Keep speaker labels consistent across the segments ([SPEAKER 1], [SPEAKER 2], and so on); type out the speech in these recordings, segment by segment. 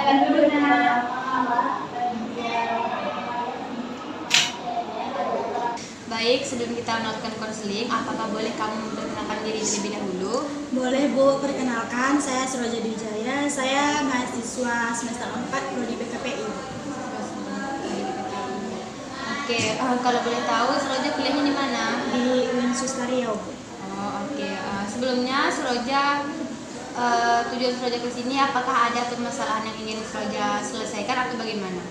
[SPEAKER 1] Silakan dulu nak. Baik, sebelum kita melakukan konseling, apakah boleh kamu memperkenalkan diri terlebih dahulu?
[SPEAKER 2] Boleh Bu, perkenalkan saya Suroja Wijaya, saya mahasiswa semester 4 Prodi PKPI.
[SPEAKER 1] Oke, kalau boleh tahu Suroja kuliahnya di mana?
[SPEAKER 2] Di Uinsus Riau.
[SPEAKER 1] Oh, oke. Sebelumnya Suroja, tujuan Suroja ke sini apakah ada permasalahan yang ingin Suroja selesaikan atau bagaimana?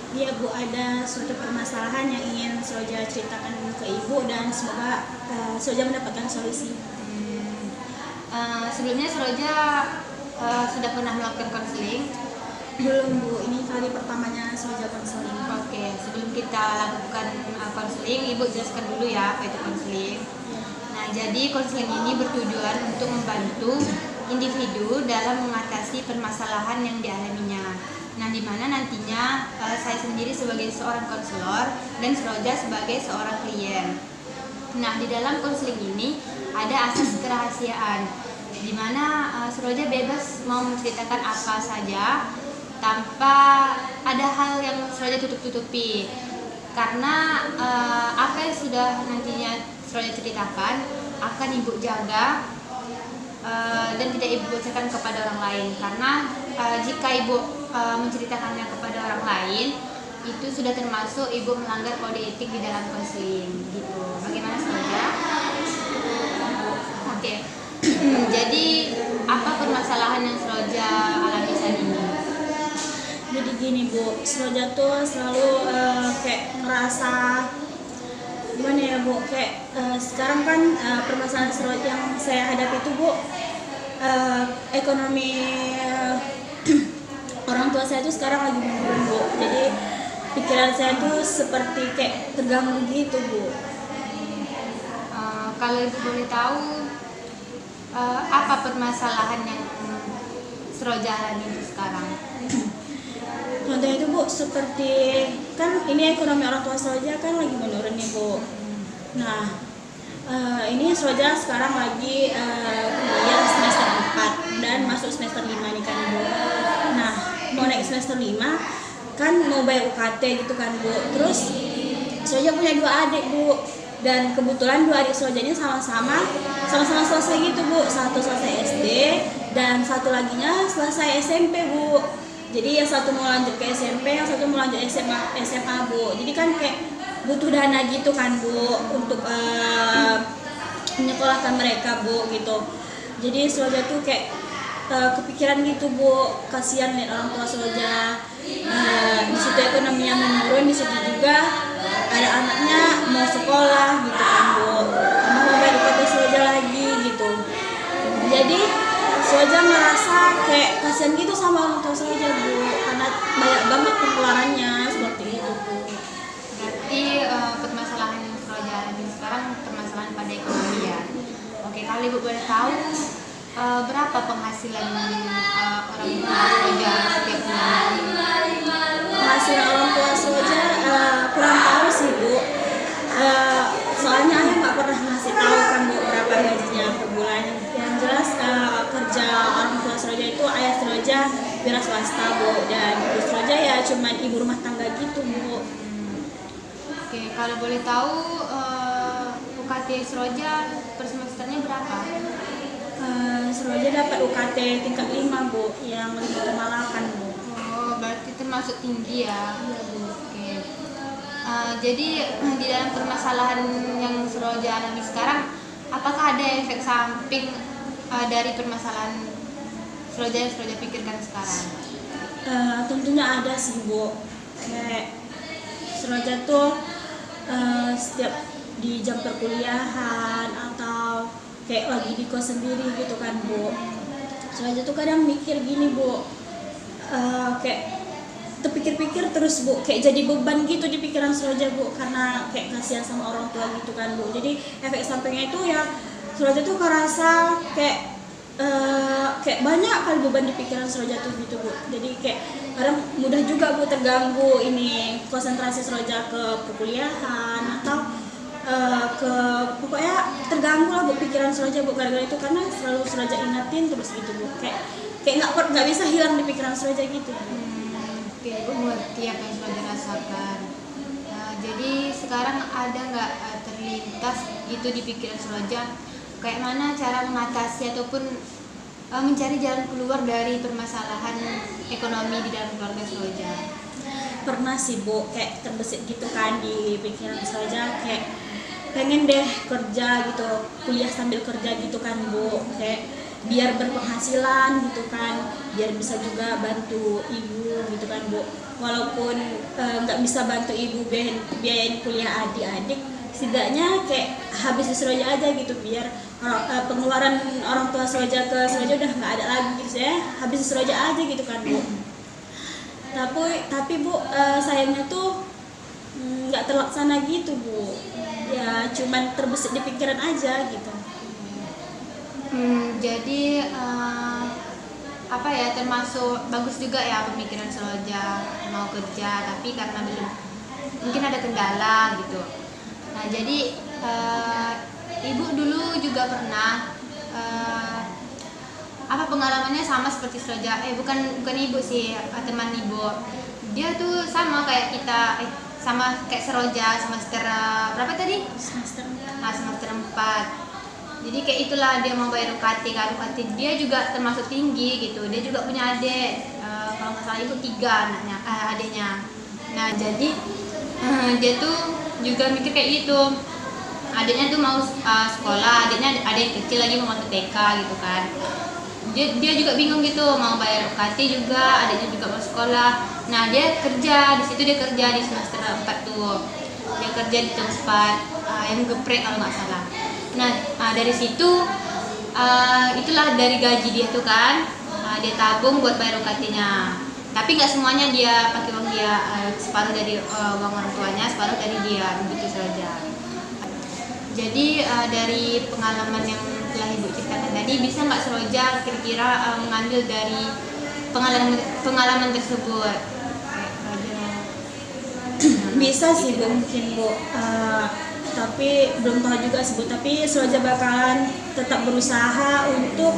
[SPEAKER 2] Iya Bu, ada suatu permasalahan yang ingin Suroja ceritakan ke Ibu dan semoga Suroja mendapatkan solusi.
[SPEAKER 1] Sebelumnya Suroja sudah pernah melakukan konseling?
[SPEAKER 2] Belum Bu, ini kali pertamanya Suroja konseling.
[SPEAKER 1] Oke, sebelum kita lakukan konseling, Ibu jelaskan dulu ya apa itu konseling. Nah, jadi konseling ini bertujuan untuk membantu individu dalam mengatasi permasalahan yang dialaminya. Nah, di mana nantinya saya sendiri sebagai seorang konselor dan Suroja sebagai seorang klien. Nah, di dalam konseling ini ada asas kerahasiaan, di mana Suroja bebas mau menceritakan apa saja tanpa ada hal yang Suroja tutup-tutupi. Karena apa yang sudah nantinya Suroja ceritakan akan Ibu jaga dan tidak Ibu bocorkan kepada orang lain. Karena jika Ibu menceritakannya kepada orang lain, itu sudah termasuk Ibu melanggar kode etik di dalam konseling. Gitu. Bagaimana Suroja? Oke. Jadi apa permasalahan yang Suroja alami saat ini?
[SPEAKER 2] Jadi gini Bu, Suroja tuh selalu kayak ngerasa gimana ya Bu, kayak sekarang kan permasalahan Suroja yang saya hadapi itu Bu, ekonomi orang tua saya tuh sekarang lagi menurun Bu. Jadi pikiran saya tuh seperti kayak terganggu gitu Bu.
[SPEAKER 1] Kalau Ibu boleh tahu apa permasalahan yang Suroja alami itu sekarang?
[SPEAKER 2] Contohnya itu Bu, seperti kan ini ekonomi orang tua Suroja kan lagi menurun nih Bu. Nah, ini Suroja sekarang lagi kuliah semester 4 dan masuk semester 5 nih kan Bu. Nah, mau naik semester 5 kan mau bayar UKT gitu kan Bu. Terus Suroja punya 2 adik Bu. Dan kebetulan 2 adik Suroja ini sama-sama selesai gitu Bu. Satu selesai SD dan satu laginya selesai SMP Bu. Jadi yang satu mau lanjut ke SMP, yang satu mau lanjut SMA Bu. Jadi kan kayak butuh dana gitu kan Bu untuk menyekolahkan mereka Bu gitu. Jadi Suroja tuh kayak kepikiran gitu Bu, kasihan lihat orang tua Suroja. Di situ ekonominya menurun, di situ juga ada anaknya mau sekolah gitu kan Bu. Mau bayar UKT Suroja lagi gitu. Jadi Suroja merasa kayak kasihan gitu sama orang tua Suroja Bu, karena banyak banget pengeluarannya seperti itu Bu.
[SPEAKER 1] Berarti permasalahan yang Suroja alami sekarang permasalahan pada ekonomi ya. Oke, kalau Ibu boleh tahu berapa penghasilan orang tua Suroja setiap bulan?
[SPEAKER 2] Penghasilan orang tua Suroja kurang tahu sih Bu. Soalnya ayah nggak pernah ngasih tahu kan Bu berapa gajinya per bulan. Yang jelas kerja orang tua Suroja itu ayah Suroja wira swasta Bu, dan ibu Suroja ya cuman ibu rumah tangga gitu Bu.
[SPEAKER 1] Oke, kalau boleh tahu UKT Suroja per semesternya berapa?
[SPEAKER 2] Suroja dapat UKT tingkat 5 Bu, yang 5,8 Bu.
[SPEAKER 1] Oh, berarti termasuk tinggi ya.
[SPEAKER 2] Iya Bu.
[SPEAKER 1] Oke. Jadi di dalam permasalahan yang Suroja alami sekarang, apakah ada efek samping dari permasalahan Suroja yang Suroja pikirkan sekarang?
[SPEAKER 2] Tentunya ada sih Bu. Kayak Suroja tuh setiap di jam perkuliahan atau kayak lagi di kos sendiri gitu kan Bu, Suroja tuh kadang mikir gini Bu, kayak terpikir-pikir terus Bu, kayak jadi beban gitu di pikiran Suroja Bu, karena kayak kasihan sama orang tua gitu kan Bu. Jadi efek sampingnya itu ya Suroja tuh ngerasa kayak banyak kali beban di pikiran Suroja tuh gitu Bu. Jadi kayak kadang mudah juga Bu terganggu ini konsentrasi Suroja ke perkuliahan atau ke pokoknya terganggu lah Bu pikiran Suroja Bu gara-gara itu, karena selalu Suroja ingetin terus gitu Bu. Kayak kayak nggak bisa hilang di pikiran Suroja gitu.
[SPEAKER 1] Oke, Ibu ngerti apa yang sudah dirasakan. Jadi sekarang ada nggak terlintas gitu di pikiran Suroja, kayak mana cara mengatasi ataupun mencari jalan keluar dari permasalahan ekonomi di dalam keluarga Suroja?
[SPEAKER 2] Pernah sih Bu, kayak terbesit gitu kan di pikiran Suroja, kayak pengen deh kerja gitu, kuliah sambil kerja gitu kan Bu, kayak biar berpenghasilan gitu kan, biar bisa juga bantu ibu gitu kan Bu. Walaupun nggak bisa bantu ibu biayain kuliah adik-adik, setidaknya kayak habis di Suroja aja gitu, biar pengeluaran orang tua Suroja ke Suroja udah nggak ada lagi gitu ya, habis di Suroja aja gitu kan Bu. Tapi Bu, sayangnya tuh nggak terlaksana gitu Bu, ya cuman terbesit di pikiran aja gitu.
[SPEAKER 1] Jadi apa ya, termasuk bagus juga ya pemikiran Suroja mau kerja, tapi karena belum, mungkin ada kendala gitu. Nah jadi ibu dulu juga pernah apa pengalamannya sama seperti Suroja, bukan ibu sih, teman ibu, dia tuh sama kayak kita, sama kayak Suroja, semester berapa tadi?
[SPEAKER 2] Semester
[SPEAKER 1] Semester 4. Jadi kayak itulah, dia mau bayar UKT kan, UKT dia juga termasuk tinggi gitu. Dia juga punya adik, kalau nggak salah ibu 3 adiknya. Nah jadi dia tuh juga mikir kayak gitu, adiknya tuh mau sekolah, adiknya adik kecil lagi mau masuk TK gitu kan. Dia juga bingung gitu, mau bayar UKT juga, adiknya juga mau sekolah. Nah dia kerja di situ, dia kerja di semester 4 tuh, dia kerja di tempat yang geprek kalau nggak salah. Nah dari situ itulah dari gaji dia tuh kan, dia tabung buat bayar UKT-nya. Tapi nggak semuanya dia pakai uang dia, separuh dari uang orang tuanya, separuh dari dia, begitu saja. Jadi dari pengalaman yang telah ibu ceritakan tadi, bisa nggak Suroja kira-kira mengambil dari pengalaman tersebut?
[SPEAKER 2] Bisa sih Bu, mungkin Bu, tapi belum tahu juga sih Bu. Tapi Suroja bakalan tetap berusaha untuk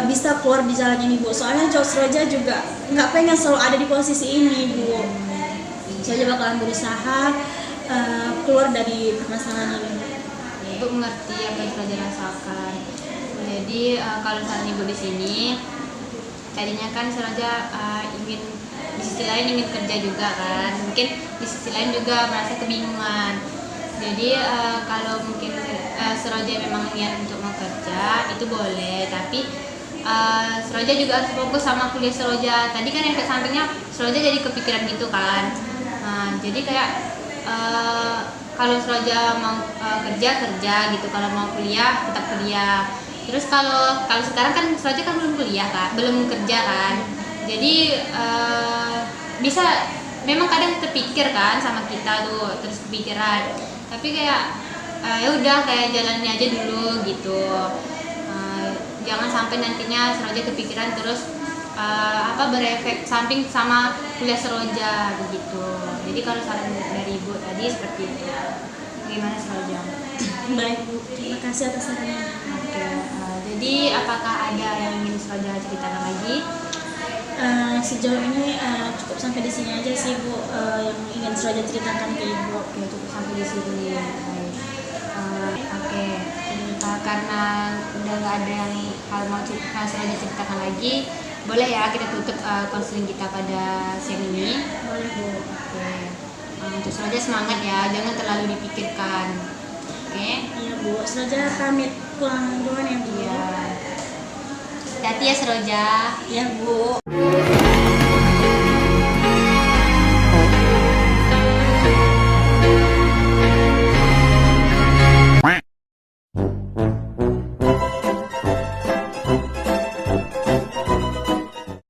[SPEAKER 2] bisa keluar di jalan ini Bu. Soalnya Suroja juga nggak pengen selalu ada di posisi ini Bu. Suroja bakalan berusaha keluar dari permasalahan ini.
[SPEAKER 1] Ibu mengerti apa yang Suroja rasakan. Jadi kalau saat ibu di sini, tadinya kan Suroja ingin di sisi lain ingin kerja juga kan, mungkin di sisi lain juga merasa kebingungan. Jadi kalau mungkin Suroja memang niat untuk mau kerja itu boleh, tapi Suroja juga harus fokus sama kuliah Suroja. Tadi kan yang ke sampingnya Suroja jadi kepikiran gitu kan. Jadi kayak kalau Suroja mau kerja gitu, kalau mau kuliah tetap kuliah. Terus kalau sekarang kan Suroja kan belum kuliah kan, belum kerja kan. Jadi bisa memang kadang terpikir kan sama kita tuh, terus kepikiran. Tapi kayak ya udah, kayak jalanin aja dulu gitu. Jangan sampai nantinya Suroja kepikiran terus berefek samping sama kuliah Suroja begitu. Jadi kalau saran dari ibu tadi seperti itu. Gimana Suroja?
[SPEAKER 2] Baik Bu, terima kasih atas sarannya.
[SPEAKER 1] Oke, jadi apakah ada yang ingin Suroja ceritakan lagi?
[SPEAKER 2] Sejauh ini cukup sampai di sini aja sih Bu, yang ingin Suroja ceritakan ke Ibu.
[SPEAKER 1] Oke, cukup sampai di sini. Oke, karena udah nggak ada yang hal mau Suroja ceritakan lagi, boleh ya kita tutup konseling kita pada siang ini.
[SPEAKER 2] Boleh Bu.
[SPEAKER 1] Oke, untuk Suroja semangat ya, jangan terlalu dipikirkan. Oke?
[SPEAKER 2] Iya Bu, Suroja pamit pulang duluan ya Bu.
[SPEAKER 1] Iya. Hati-hati ya Suroja.
[SPEAKER 2] Iya Bu.